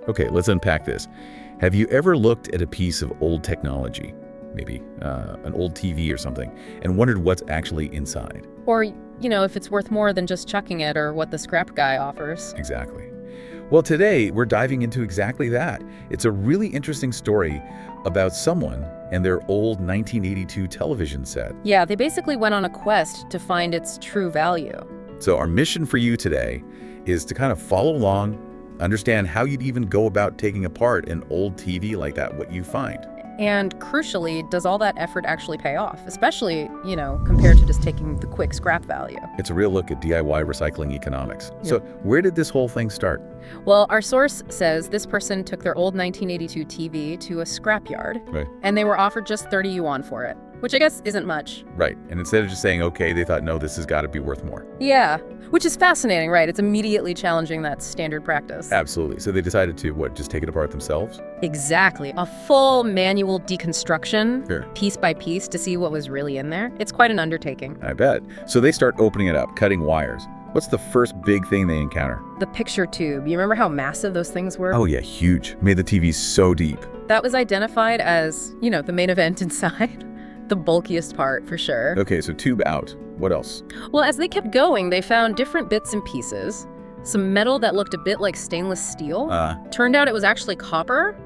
Okay, let's unpack this. Have you ever looked at a piece of old technology, maybe an old TV or something, and wondered what's actually inside? Or, if it's worth more than just chucking it or what the scrap guy offers. Exactly. Well, today we're diving into exactly that. It's a really interesting story about someone and their old 1982 television set. Yeah, they basically went on a quest to find its true value. So our mission for you today is to kind of follow along, understand how you'd even go about taking apart an old TV like that, what you find. And crucially, does all that effort actually pay off? Especially, compared to just taking the quick scrap value. It's a real look at DIY recycling economics. Yep. So where did this whole thing start? Well, our source says this person took their old 1982 TV to a scrapyard, right, and they were offered just 30 yuan for it, which I guess isn't much. Right, and instead of just saying, okay, they thought, no, this has got to be worth more. Yeah, which is fascinating, right? It's immediately challenging that standard practice. Absolutely. So they decided to, just take it apart themselves? Exactly. A full manual deconstruction, Sure, piece by piece, to see what was really in there. It's quite an undertaking. I bet. So they start opening it up, cutting wires. What's the first big thing they encounter? The picture tube. You remember how massive those things were? Oh yeah, huge. Made the TV so deep. That was identified as, the main event inside. The bulkiest part, for sure. Okay, so tube out. What else? Well, as they kept going, they found different bits and pieces. Some metal that looked a bit like stainless steel. Turned out it was actually copper.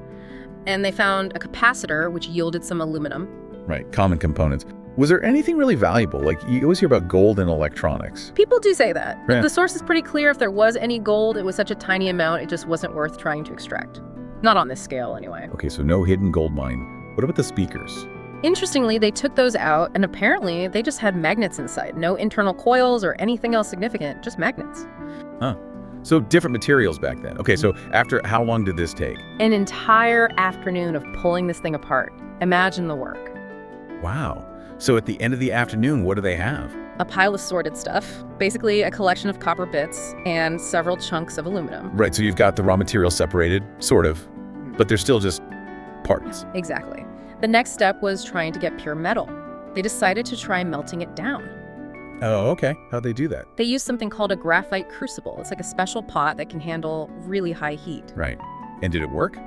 And they found a capacitor, which yielded some aluminum. Right, common components. Was there anything really valuable? Like, you always hear about gold in electronics. People do say that. Yeah. The source is pretty clear. If there was any gold, it was such a tiny amount, it just wasn't worth trying to extract. Not on this scale, anyway. Okay, so no hidden gold mine. What about the speakers? Interestingly, they took those out, and apparently they just had magnets inside. No internal coils or anything else significant, just magnets. Huh. So different materials back then. Okay, so after how long did this take? An entire afternoon of pulling this thing apart. Imagine the work. Wow. So at the end of the afternoon, what do they have? A pile of sorted stuff, basically a collection of copper bits and several chunks of aluminum. Right, so you've got the raw material separated, sort of, but they're still just parts. Exactly. The next step was trying to get pure metal. They decided to try melting it down. Oh, okay. How'd they do that? They used something called a graphite crucible. It's like a special pot that can handle really high heat. Right. And did it work?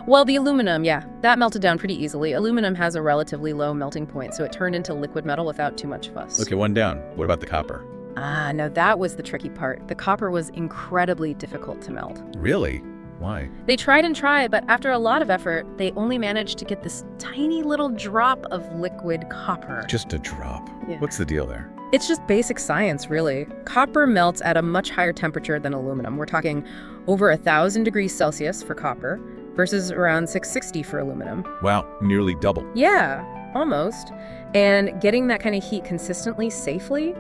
Well, the aluminum, yeah, that melted down pretty easily. Aluminum has a relatively low melting point, so it turned into liquid metal without too much fuss. Okay, one down. What about the copper? No, that was the tricky part. The copper was incredibly difficult to melt. Really? Why? They tried and tried, but after a lot of effort, they only managed to get this tiny little drop of liquid copper. Just a drop. Yeah. What's the deal there? It's just basic science, really. Copper melts at a much higher temperature than aluminum. We're talking over 1,000 degrees Celsius for copper versus around 660 for aluminum. Wow, nearly double. Yeah, almost. And getting that kind of heat consistently, safely,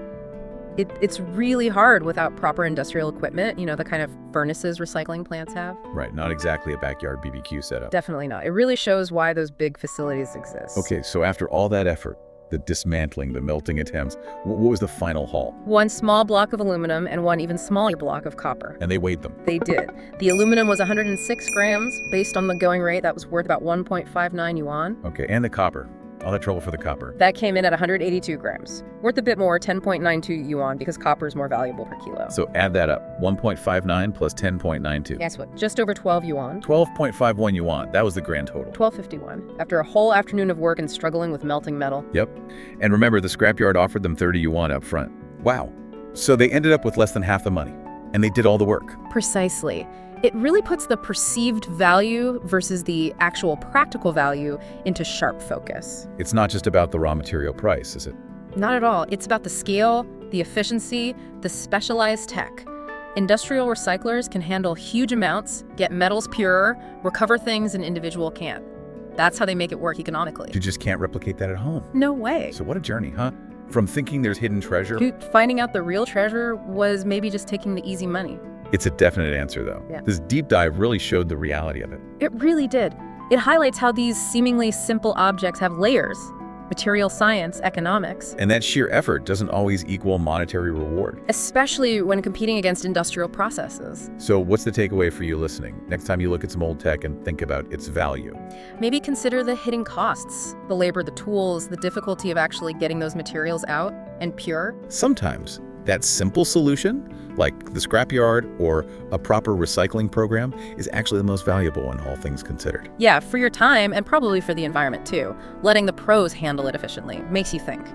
it's really hard without proper industrial equipment, the kind of furnaces recycling plants have. Right, not exactly a backyard BBQ setup. Definitely not. It really shows why those big facilities exist. Okay, so after all that effort, the dismantling, the melting attempts, what was the final haul? One small block of aluminum and one even smaller block of copper. And they weighed them? They did. The aluminum was 106 grams. Based on the going rate, that was worth about 1.59 yuan. Okay, and the copper? All that trouble for the copper? That came in at 182 grams. Worth a bit more, 10.92 yuan, because copper is more valuable per kilo. So add that up, 1.59 plus 10.92. Guess what? Just over 12 yuan. 12.51 yuan, that was the grand total. 12.51, after a whole afternoon of work and struggling with melting metal. Yep, and remember, the scrapyard offered them 30 yuan up front. Wow, so they ended up with less than half the money, and they did all the work. Precisely. It really puts the perceived value versus the actual practical value into sharp focus. It's not just about the raw material price, is it? Not at all. It's about the scale, the efficiency, the specialized tech. Industrial recyclers can handle huge amounts, get metals purer, recover things an individual can't. That's how they make it work economically. You just can't replicate that at home. No way. So what a journey, huh? From thinking there's hidden treasure. Finding out the real treasure was maybe just taking the easy money. It's a definite answer, though. Yeah. This deep dive really showed the reality of it. It really did. It highlights how these seemingly simple objects have layers. Material science, economics. And that sheer effort doesn't always equal monetary reward. Especially when competing against industrial processes. So what's the takeaway for you listening? Next time you look at some old tech and think about its value. Maybe consider the hidden costs, the labor, the tools, the difficulty of actually getting those materials out and pure. Sometimes That simple solution, like the scrapyard or a proper recycling program, is actually the most valuable when all things considered. Yeah, for your time and probably for the environment too. Letting the pros handle it efficiently makes you think.